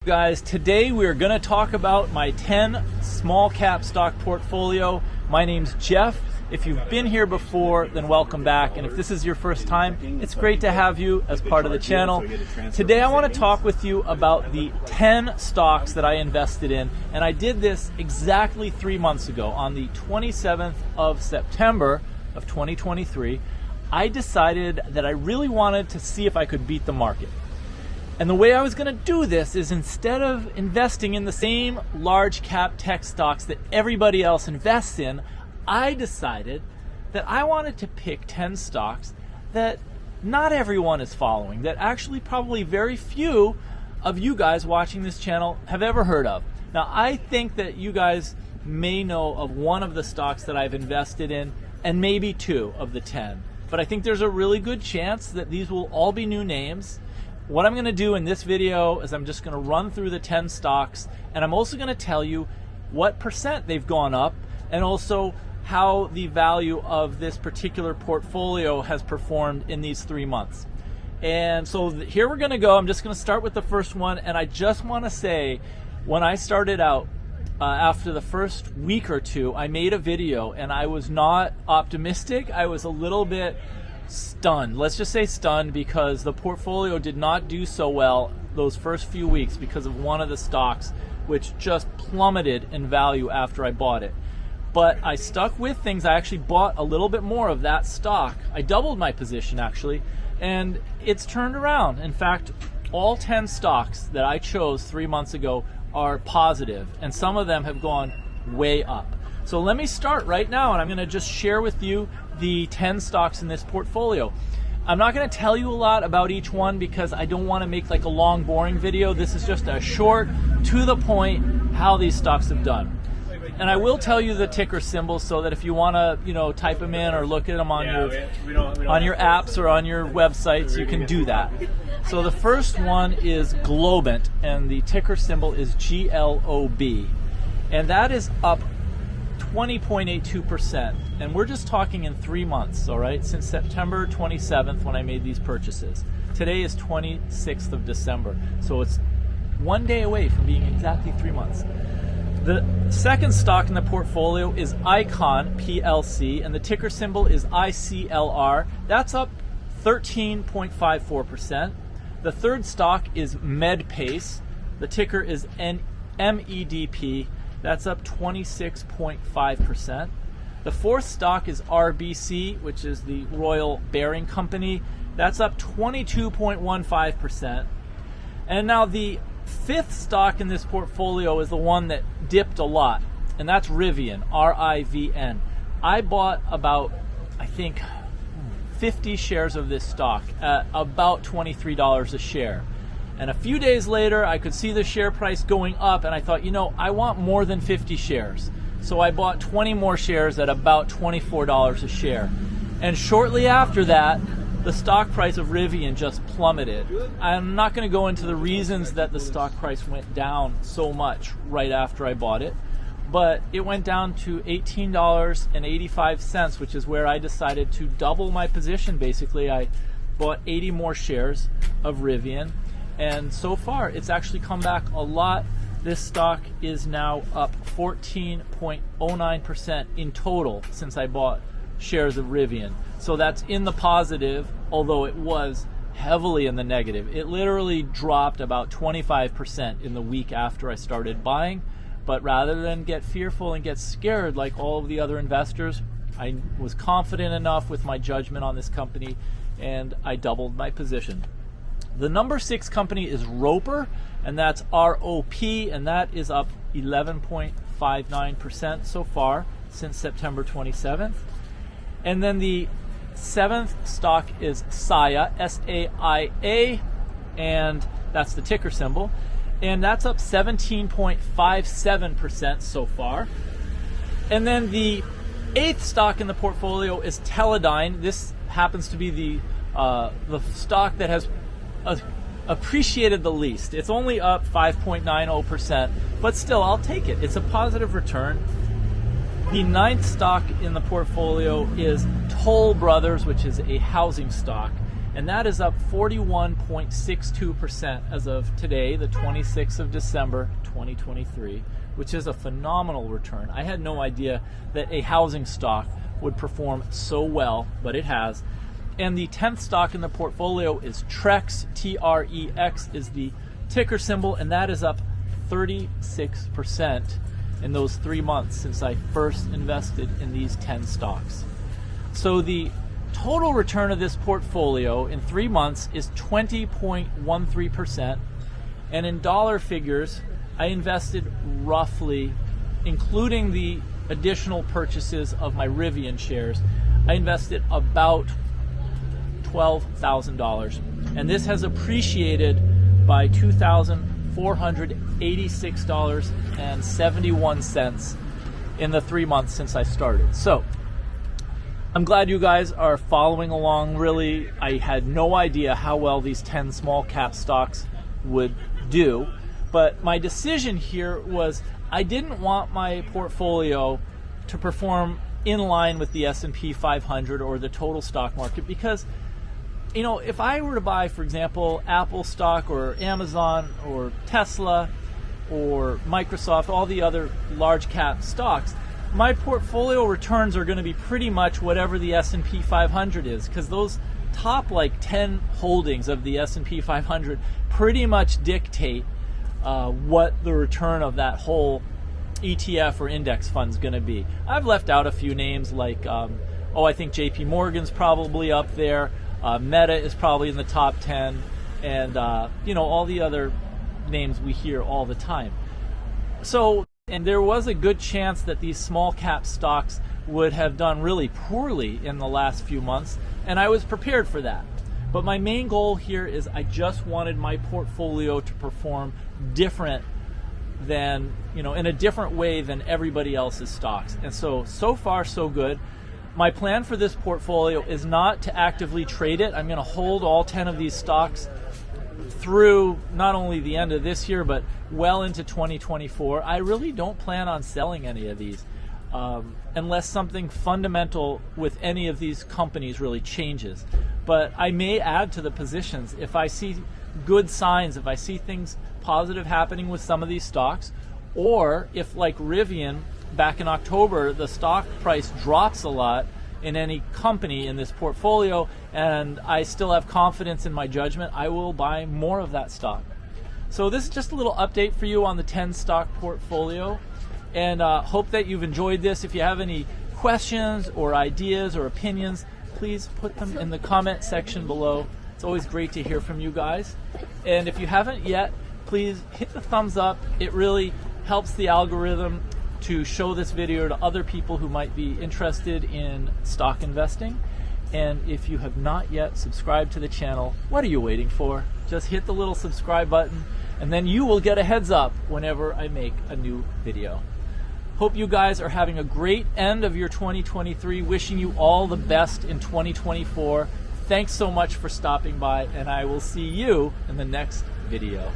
Guys, today we're going to talk about my 10 small cap stock portfolio. My name's Jeff. If you've been here before, then welcome back. And if this is your first time, it's great to have you as part of the channel. Today I want to talk with you about the 10 stocks that I invested in. And I did this exactly 3 months ago. On the 27th of September of 2023, I decided that I really wanted to see if I could beat the market. And the way I was going to do this is, instead of investing in the same large cap tech stocks that everybody else invests in, I decided that I wanted to pick 10 stocks that not everyone is following, that actually probably very few of you guys watching this channel have ever heard of. Now, I think that you guys may know of one of the stocks that I've invested in, and maybe two of the 10. But I think there's a really good chance that these will all be new names. What I'm going to do in this video is I'm just going to run through the 10 stocks, and I'm also going to tell you what percent they've gone up, and also how the value of this particular portfolio has performed in these 3 months. And so here we're going to go. I'm just going to start with the first one, and I just want to say, when I started out, after the first week or two, I made a video, and I was not optimistic. I was a little bit stunned. Let's just say stunned, because the portfolio did not do so well those first few weeks because of one of the stocks, which just plummeted in value after I bought it. But I stuck with things. I actually bought a little bit more of that stock. I doubled my position actually, and it's turned around. In fact, all 10 stocks that I chose 3 months ago are positive, and some of them have gone way up. So let me start right now, and I'm going to just share with you the 10 stocks in this portfolio. I'm not going to tell you a lot about each one because I don't want to make like a long, boring video. This is just a short, to the point, how these stocks have done. And I will tell you the ticker symbols so that if you want to, type them in or look at them on your apps or on your websites, you can do that. So the first one is Globant, and the ticker symbol is GLOB, and that is up 20.82%, and we're just talking in 3 months, all right, since September 27th when I made these purchases. Today is 26th of December, so it's 1 day away from being exactly 3 months. The second stock in the portfolio is Icon PLC, and the ticker symbol is ICLR. That's up 13.54%. The third stock is Medpace. The ticker is MEDP. That's up 26.5%. The fourth stock is RBC, which is the Royal Bearing Company. That's up 22.15%. And now the fifth stock in this portfolio is the one that dipped a lot, and that's Rivian, RIVN. I bought about, I think, 50 shares of this stock at about $23 a share. And a few days later, I could see the share price going up, and I thought, I want more than 50 shares. So I bought 20 more shares at about $24 a share. And shortly after that, the stock price of Rivian just plummeted. I'm not going to go into the reasons that the stock price went down so much right after I bought it, but it went down to $18.85, which is where I decided to double my position. Basically, I bought 80 more shares of Rivian. And so far, it's actually come back a lot. This stock is now up 14.09% in total since I bought shares of Rivian. So that's in the positive, although it was heavily in the negative. It literally dropped about 25% in the week after I started buying. But rather than get fearful and get scared like all of the other investors, I was confident enough with my judgment on this company, and I doubled my position. The number 6 company is Roper, and that's ROP, and that is up 11.59% so far since September 27th. And then the 7th stock is SAIA, SAIA, and that's the ticker symbol, and that's up 17.57% so far. And then the 8th stock in the portfolio is Teledyne. This happens to be the stock that has appreciated the least. It's only up 5.90%, but still, I'll take it. It's a positive return. The 9th stock in the portfolio is Toll Brothers, which is a housing stock, and that is up 41.62% as of today, the 26th of December 2023, which is a phenomenal return. I had no idea that a housing stock would perform so well, but it has. And the 10th stock in the portfolio is Trex, T-R-E-X is the ticker symbol, and that is up 36% in those 3 months since I first invested in these 10 stocks. So the total return of this portfolio in 3 months is 20.13%, and in dollar figures, I invested roughly, including the additional purchases of my Rivian shares, I invested about $12,000, and this has appreciated by $2,486.71 in the 3 months since I started. So I'm glad you guys are following along. Really, I had no idea how well these 10 small cap stocks would do, but my decision here was I didn't want my portfolio to perform in line with the S&P 500 or the total stock market, because you know, if I were to buy, for example, Apple stock or Amazon or Tesla or Microsoft, all the other large cap stocks, my portfolio returns are going to be pretty much whatever the S&P 500 is, because those top like 10 holdings of the S&P 500 pretty much dictate what the return of that whole ETF or index fund is going to be. I've left out a few names like, I think JP Morgan's probably up there. Meta is probably in the top 10, and all the other names we hear all the time. So, and there was a good chance that these small cap stocks would have done really poorly in the last few months, and I was prepared for that. But my main goal here is I just wanted my portfolio to perform different than, in a different way than everybody else's stocks. And so far so good. My plan for this portfolio is not to actively trade it. I'm going to hold all 10 of these stocks through not only the end of this year, but well into 2024. I really don't plan on selling any of these unless something fundamental with any of these companies really changes. But I may add to the positions if I see good signs, if I see things positive happening with some of these stocks, or if, like Rivian, back in October, the stock price drops a lot in any company in this portfolio, and I still have confidence in my judgment, I will buy more of that stock. So this is just a little update for you on the 10 stock portfolio, and hope that you've enjoyed this. If you have any questions or ideas or opinions, please put them in the comment section below. It's always great to hear from you guys. And if you haven't yet, please hit the thumbs up. It really helps the algorithm to show this video to other people who might be interested in stock investing. And if you have not yet subscribed to the channel, what are you waiting for? Just hit the little subscribe button, and then you will get a heads up whenever I make a new video. Hope you guys are having a great end of your 2023. Wishing you all the best in 2024. Thanks so much for stopping by, and I will see you in the next video.